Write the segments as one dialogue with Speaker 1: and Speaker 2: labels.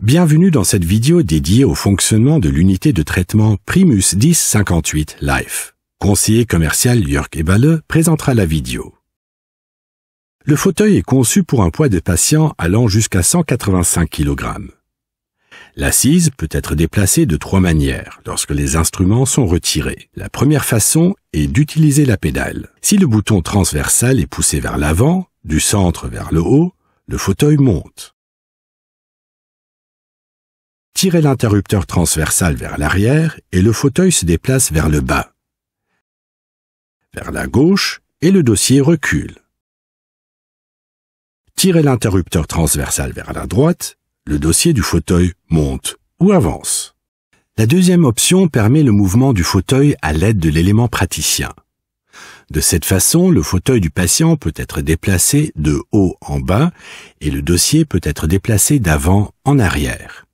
Speaker 1: Bienvenue dans cette vidéo dédiée au fonctionnement de l'unité de traitement Primus 1058 Life. Conseiller commercial Jörg Eberle présentera la vidéo. Le fauteuil est conçu pour un poids de patient allant jusqu'à 185 kg. L'assise peut être déplacée de trois manières lorsque les instruments sont retirés. La première façon est d'utiliser la pédale. Si le bouton transversal est poussé vers l'avant, du centre vers le haut, le fauteuil monte. Tirez l'interrupteur transversal vers l'arrière et le fauteuil se déplace vers le bas, vers la gauche et le dossier recule. Tirez l'interrupteur transversal vers la droite, le dossier du fauteuil monte ou avance. La deuxième option permet le mouvement du fauteuil à l'aide de l'élément praticien. De cette façon, le fauteuil du patient peut être déplacé de haut en bas et le dossier peut être déplacé d'avant en arrière.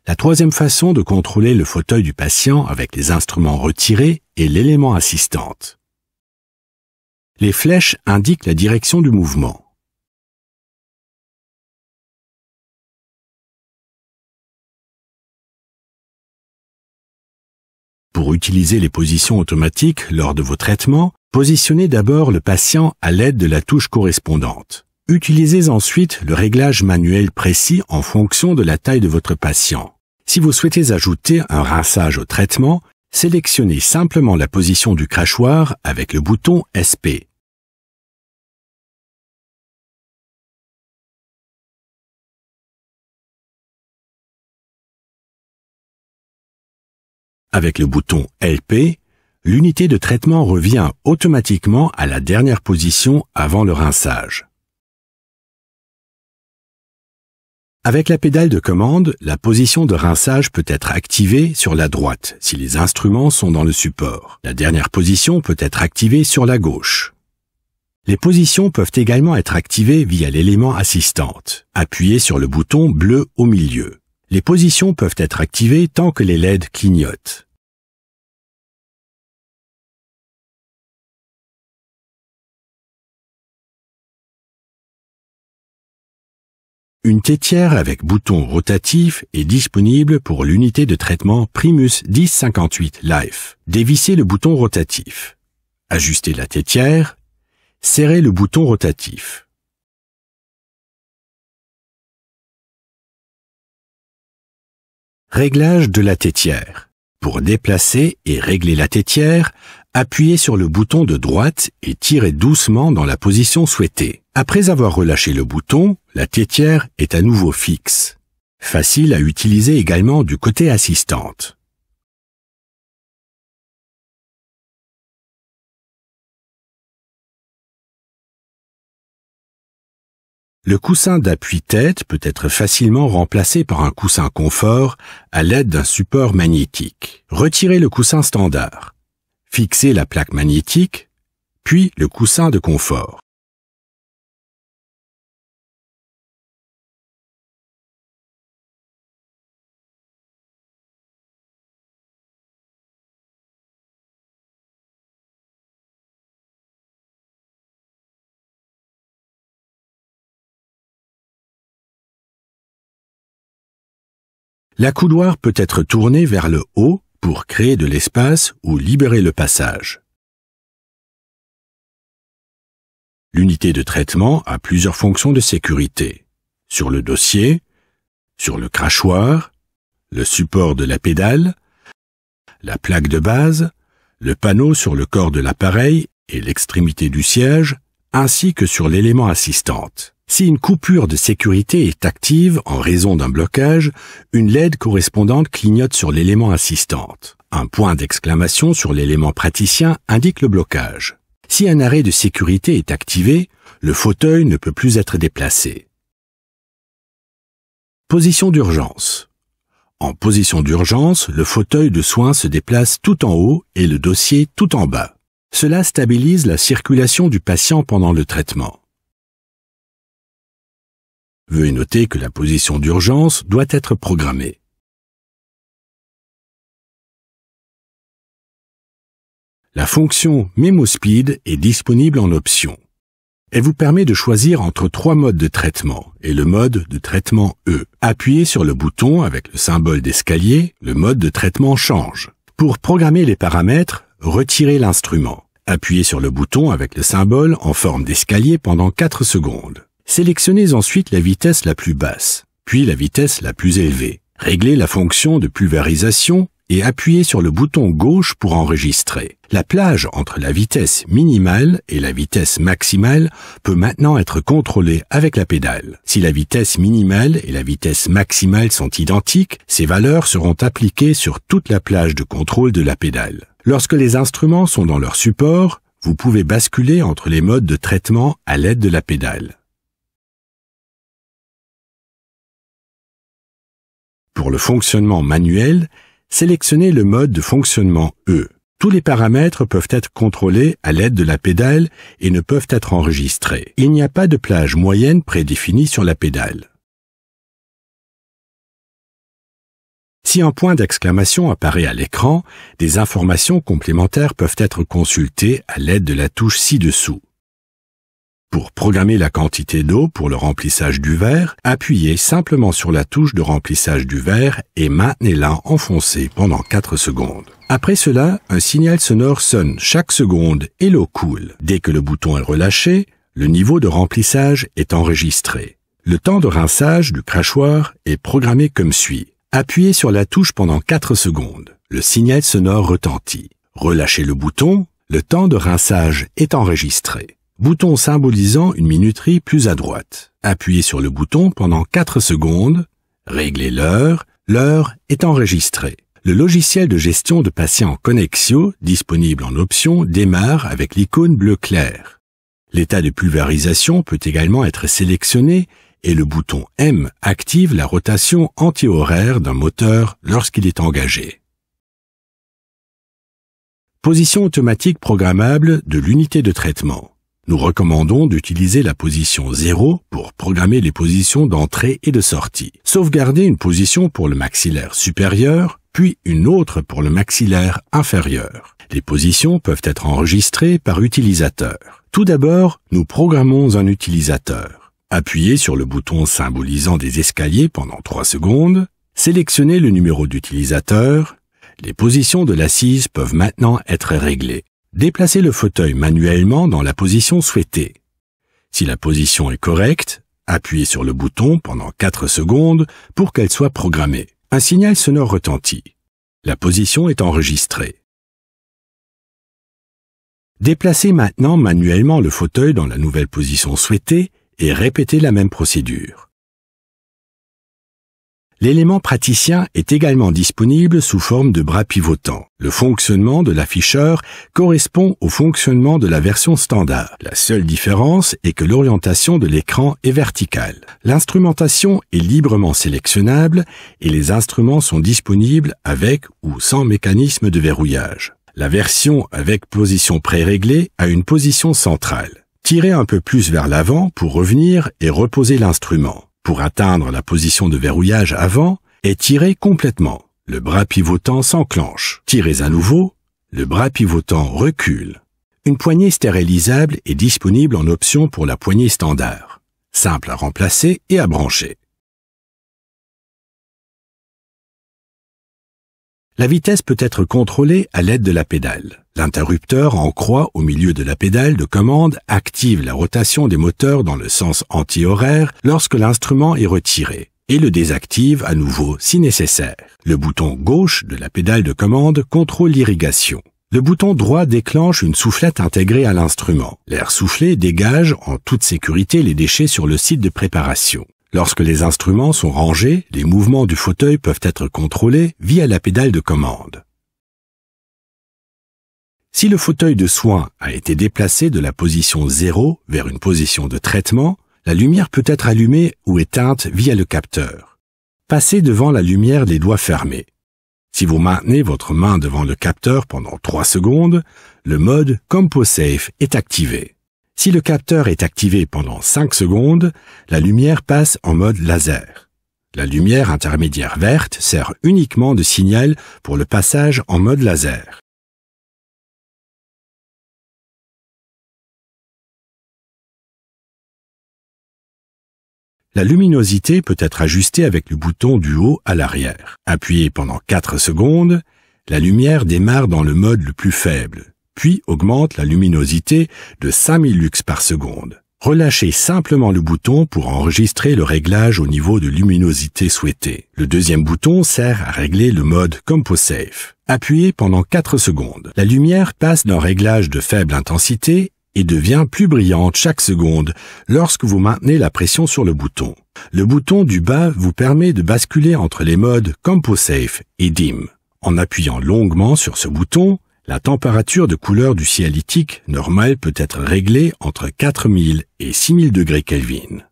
Speaker 1: La troisième façon de contrôler le fauteuil du patient avec les instruments retirés est l'élément assistante. Les flèches indiquent la direction du mouvement. Pour utiliser les positions automatiques lors de vos traitements, positionnez d'abord le patient à l'aide de la touche correspondante. Utilisez ensuite le réglage manuel précis en fonction de la taille de votre patient. Si vous souhaitez ajouter un rinçage au traitement, sélectionnez simplement la position du crachoir avec le bouton SP. Avec le bouton LP, l'unité de traitement revient automatiquement à la dernière position avant le rinçage. Avec la pédale de commande, la position de rinçage peut être activée sur la droite si les instruments sont dans le support. La dernière position peut être activée sur la gauche. Les positions peuvent également être activées via l'élément assistante. Appuyez sur le bouton bleu au milieu. Les positions peuvent être activées tant que les LED clignotent. Une tétière avec bouton rotatif est disponible pour l'unité de traitement Primus 1058 Life. Dévissez le bouton rotatif. Ajustez la tétière. Serrez le bouton rotatif. Réglage de la tétière. Pour déplacer et régler la tétière, appuyez sur le bouton de droite et tirez doucement dans la position souhaitée. Après avoir relâché le bouton, la tétière est à nouveau fixe. Facile à utiliser également du côté assistante. Le coussin d'appui-tête peut être facilement remplacé par un coussin confort à l'aide d'un support magnétique. Retirez le coussin standard. Fixez la plaque magnétique, puis le coussin de confort. La coudoir peut être tournée vers le haut pour créer de l'espace ou libérer le passage. L'unité de traitement a plusieurs fonctions de sécurité. Sur le dossier, sur le crachoir, le support de la pédale, la plaque de base, le panneau sur le corps de l'appareil et l'extrémité du siège, ainsi que sur l'élément assistante. Si une coupure de sécurité est active en raison d'un blocage, une LED correspondante clignote sur l'élément assistante. Un point d'exclamation sur l'élément praticien indique le blocage. Si un arrêt de sécurité est activé, le fauteuil ne peut plus être déplacé. Position d'urgence. En position d'urgence, le fauteuil de soins se déplace tout en haut et le dossier tout en bas. Cela stabilise la circulation du patient pendant le traitement. Veuillez noter que la position d'urgence doit être programmée. La fonction Memo Speed est disponible en option. Elle vous permet de choisir entre 3 modes de traitement et le mode de traitement E. Appuyez sur le bouton avec le symbole d'escalier, le mode de traitement change. Pour programmer les paramètres, retirez l'instrument. Appuyez sur le bouton avec le symbole en forme d'escalier pendant 4 secondes. Sélectionnez ensuite la vitesse la plus basse, puis la vitesse la plus élevée. Réglez la fonction de pulvérisation et appuyez sur le bouton gauche pour enregistrer. La plage entre la vitesse minimale et la vitesse maximale peut maintenant être contrôlée avec la pédale. Si la vitesse minimale et la vitesse maximale sont identiques, ces valeurs seront appliquées sur toute la plage de contrôle de la pédale. Lorsque les instruments sont dans leur support, vous pouvez basculer entre les modes de traitement à l'aide de la pédale. Pour le fonctionnement manuel, sélectionnez le mode de fonctionnement E. Tous les paramètres peuvent être contrôlés à l'aide de la pédale et ne peuvent être enregistrés. Il n'y a pas de plage moyenne prédéfinie sur la pédale. Si un point d'exclamation apparaît à l'écran, des informations complémentaires peuvent être consultées à l'aide de la touche ci-dessous. Pour programmer la quantité d'eau pour le remplissage du verre, appuyez simplement sur la touche de remplissage du verre et maintenez-la enfoncée pendant 4 secondes. Après cela, un signal sonore sonne chaque seconde et l'eau coule. Dès que le bouton est relâché, le niveau de remplissage est enregistré. Le temps de rinçage du crachoir est programmé comme suit. Appuyez sur la touche pendant 4 secondes. Le signal sonore retentit. Relâchez le bouton, le temps de rinçage est enregistré. Bouton symbolisant une minuterie plus à droite. Appuyez sur le bouton pendant 4 secondes. Réglez l'heure. L'heure est enregistrée. Le logiciel de gestion de patients Connexio, disponible en option, démarre avec l'icône bleu clair. L'état de pulvérisation peut également être sélectionné et le bouton M active la rotation anti-horaire d'un moteur lorsqu'il est engagé. Position automatique programmable de l'unité de traitement. Nous recommandons d'utiliser la position 0 pour programmer les positions d'entrée et de sortie. Sauvegardez une position pour le maxillaire supérieur, puis une autre pour le maxillaire inférieur. Les positions peuvent être enregistrées par utilisateur. Tout d'abord, nous programmons un utilisateur. Appuyez sur le bouton symbolisant des escaliers pendant 3 secondes. Sélectionnez le numéro d'utilisateur. Les positions de l'assise peuvent maintenant être réglées. Déplacez le fauteuil manuellement dans la position souhaitée. Si la position est correcte, appuyez sur le bouton pendant 4 secondes pour qu'elle soit programmée. Un signal sonore retentit. La position est enregistrée. Déplacez maintenant manuellement le fauteuil dans la nouvelle position souhaitée et répétez la même procédure. L'élément praticien est également disponible sous forme de bras pivotant. Le fonctionnement de l'afficheur correspond au fonctionnement de la version standard. La seule différence est que l'orientation de l'écran est verticale. L'instrumentation est librement sélectionnable et les instruments sont disponibles avec ou sans mécanisme de verrouillage. La version avec position préréglée a une position centrale. Tirez un peu plus vers l'avant pour revenir et reposer l'instrument. Pour atteindre la position de verrouillage avant, étirez complètement. Le bras pivotant s'enclenche. Tirez à nouveau, le bras pivotant recule. Une poignée stérilisable est disponible en option pour la poignée standard. Simple à remplacer et à brancher. La vitesse peut être contrôlée à l'aide de la pédale. L'interrupteur en croix au milieu de la pédale de commande active la rotation des moteurs dans le sens anti-horaire lorsque l'instrument est retiré et le désactive à nouveau si nécessaire. Le bouton gauche de la pédale de commande contrôle l'irrigation. Le bouton droit déclenche une soufflette intégrée à l'instrument. L'air soufflé dégage en toute sécurité les déchets sur le site de préparation. Lorsque les instruments sont rangés, les mouvements du fauteuil peuvent être contrôlés via la pédale de commande. Si le fauteuil de soins a été déplacé de la position 0 vers une position de traitement, la lumière peut être allumée ou éteinte via le capteur. Passez devant la lumière les doigts fermés. Si vous maintenez votre main devant le capteur pendant 3 secondes, le mode CompoSafe est activé. Si le capteur est activé pendant 5 secondes, la lumière passe en mode laser. La lumière intermédiaire verte sert uniquement de signal pour le passage en mode laser. La luminosité peut être ajustée avec le bouton du haut à l'arrière. Appuyez pendant 4 secondes, la lumière démarre dans le mode le plus faible, puis augmente la luminosité de 5000 lux par seconde. Relâchez simplement le bouton pour enregistrer le réglage au niveau de luminosité souhaité. Le deuxième bouton sert à régler le mode CompoSafe. Appuyez pendant 4 secondes. La lumière passe d'un réglage de faible intensité et devient plus brillante chaque seconde lorsque vous maintenez la pression sur le bouton. Le bouton du bas vous permet de basculer entre les modes CompoSafe et Dim. En appuyant longuement sur ce bouton, la température de couleur du cielitique normal peut être réglée entre 4000 et 6000 degrés Kelvin.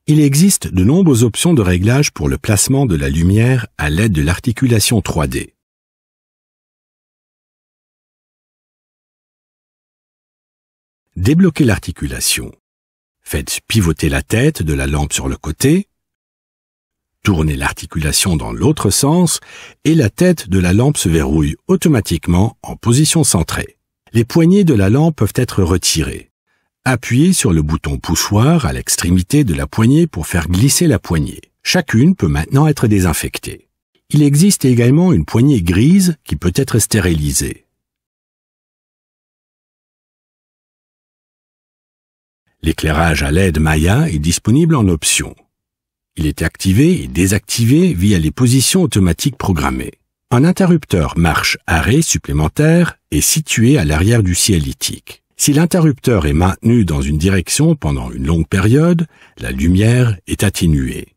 Speaker 1: Il existe de nombreuses options de réglage pour le placement de la lumière à l'aide de l'articulation 3D. Débloquez l'articulation. Faites pivoter la tête de la lampe sur le côté. Tournez l'articulation dans l'autre sens et la tête de la lampe se verrouille automatiquement en position centrée. Les poignées de la lampe peuvent être retirées. Appuyez sur le bouton poussoir à l'extrémité de la poignée pour faire glisser la poignée. Chacune peut maintenant être désinfectée. Il existe également une poignée grise qui peut être stérilisée. L'éclairage à LED Maya est disponible en option. Il est activé et désactivé via les positions automatiques programmées. Un interrupteur marche-arrêt supplémentaire est situé à l'arrière du cielitique. Si l'interrupteur est maintenu dans une direction pendant une longue période, la lumière est atténuée.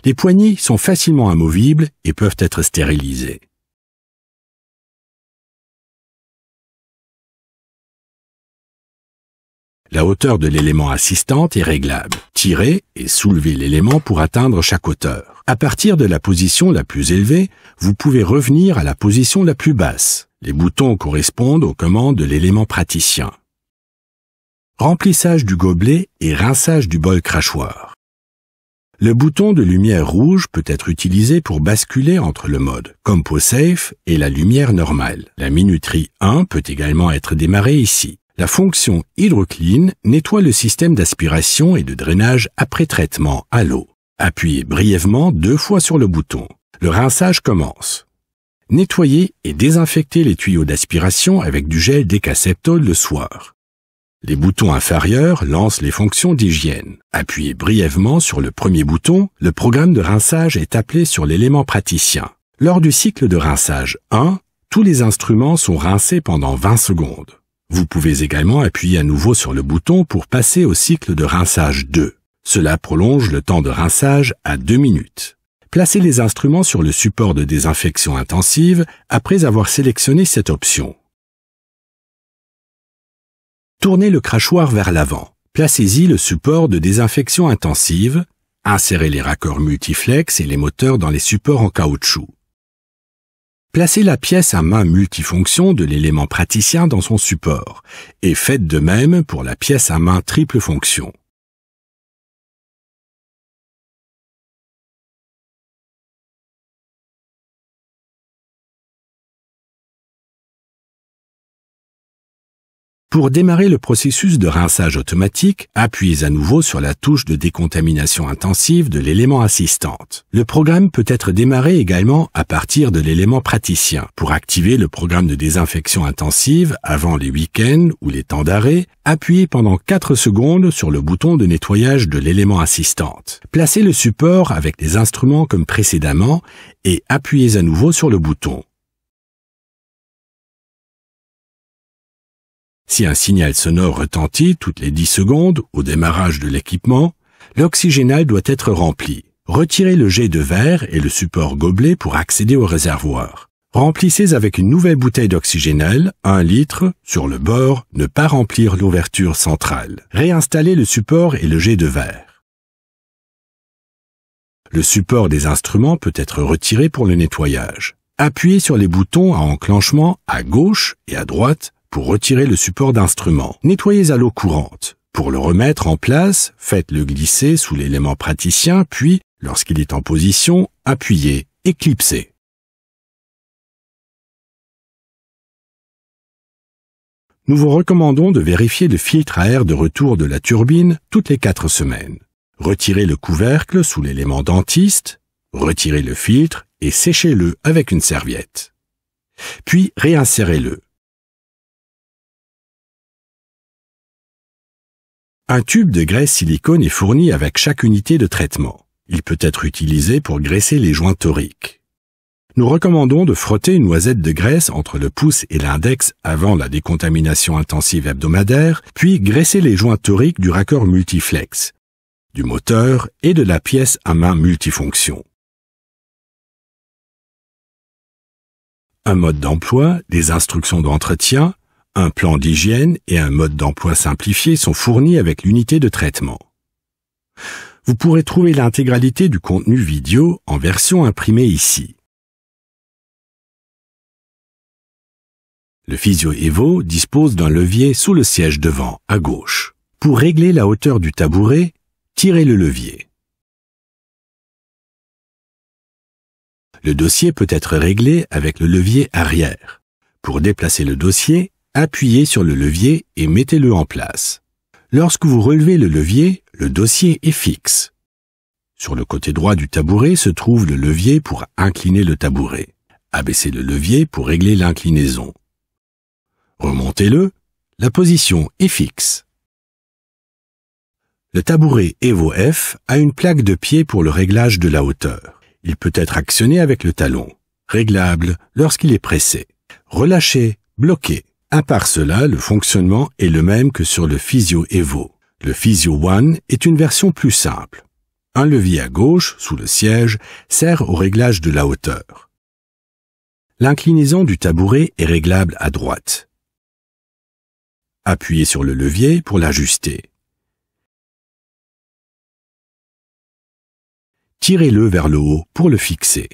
Speaker 1: Les poignées sont facilement amovibles et peuvent être stérilisées. La hauteur de l'élément assistante est réglable. Tirez et soulevez l'élément pour atteindre chaque hauteur. À partir de la position la plus élevée, vous pouvez revenir à la position la plus basse. Les boutons correspondent aux commandes de l'élément praticien. Remplissage du gobelet et rinçage du bol crachoir. Le bouton de lumière rouge peut être utilisé pour basculer entre le mode CompoSafe et la lumière normale. La minuterie 1 peut également être démarrée ici. La fonction HydroClean nettoie le système d'aspiration et de drainage après traitement à l'eau. Appuyez brièvement 2 fois sur le bouton. Le rinçage commence. Nettoyez et désinfectez les tuyaux d'aspiration avec du gel Decaseptol le soir. Les boutons inférieurs lancent les fonctions d'hygiène. Appuyez brièvement sur le premier bouton, le programme de rinçage est appelé sur l'élément praticien. Lors du cycle de rinçage 1, tous les instruments sont rincés pendant 20 secondes. Vous pouvez également appuyer à nouveau sur le bouton pour passer au cycle de rinçage 2. Cela prolonge le temps de rinçage à 2 minutes. Placez les instruments sur le support de désinfection intensive après avoir sélectionné cette option. Tournez le crachoir vers l'avant. Placez-y le support de désinfection intensive. Insérez les raccords multiflex et les moteurs dans les supports en caoutchouc. Placez la pièce à main multifonction de l'élément praticien dans son support et faites de même pour la pièce à main triple fonction. Pour démarrer le processus de rinçage automatique, appuyez à nouveau sur la touche de décontamination intensive de l'élément assistante. Le programme peut être démarré également à partir de l'élément praticien. Pour activer le programme de désinfection intensive avant les week-ends ou les temps d'arrêt, appuyez pendant 4 secondes sur le bouton de nettoyage de l'élément assistante. Placez le support avec les instruments comme précédemment et appuyez à nouveau sur le bouton. Si un signal sonore retentit toutes les 10 secondes au démarrage de l'équipement, l'oxygénal doit être rempli. Retirez le jet de verre et le support gobelet pour accéder au réservoir. Remplissez avec une nouvelle bouteille d'oxygénal, 1 litre, sur le bord, ne pas remplir l'ouverture centrale. Réinstallez le support et le jet de verre. Le support des instruments peut être retiré pour le nettoyage. Appuyez sur les boutons à enclenchement à gauche et à droite pour retirer le support d'instrument. Nettoyez à l'eau courante. Pour le remettre en place, faites-le glisser sous l'élément praticien, puis, lorsqu'il est en position, appuyez et clipsez. nous vous recommandons de vérifier le filtre à air de retour de la turbine toutes les 4 semaines. Retirez le couvercle sous l'élément dentiste, retirez le filtre et séchez-le avec une serviette. Puis réinsérez-le. Un tube de graisse silicone est fourni avec chaque unité de traitement. Il peut être utilisé pour graisser les joints toriques. Nous recommandons de frotter une noisette de graisse entre le pouce et l'index avant la décontamination intensive hebdomadaire, puis graisser les joints toriques du raccord multiflex, du moteur et de la pièce à main multifonction. Un mode d'emploi, des instructions d'entretien, un plan d'hygiène et un mode d'emploi simplifié sont fournis avec l'unité de traitement. Vous pourrez trouver l'intégralité du contenu vidéo en version imprimée ici. Le Physio Evo dispose d'un levier sous le siège devant, à gauche. Pour régler la hauteur du tabouret, tirez le levier. Le dossier peut être réglé avec le levier arrière. Pour déplacer le dossier, appuyez sur le levier et mettez-le en place. Lorsque vous relevez le levier, le dossier est fixe. Sur le côté droit du tabouret se trouve le levier pour incliner le tabouret. Abaissez le levier pour régler l'inclinaison. Remontez-le, la position est fixe. Le tabouret Evo F a une plaque de pied pour le réglage de la hauteur. Il peut être actionné avec le talon, réglable lorsqu'il est pressé. Relâché, bloqué. À part cela, le fonctionnement est le même que sur le Physio Evo. Le Physio One est une version plus simple. Un levier à gauche, sous le siège, sert au réglage de la hauteur. L'inclinaison du tabouret est réglable à droite. Appuyez sur le levier pour l'ajuster. Tirez-le vers le haut pour le fixer.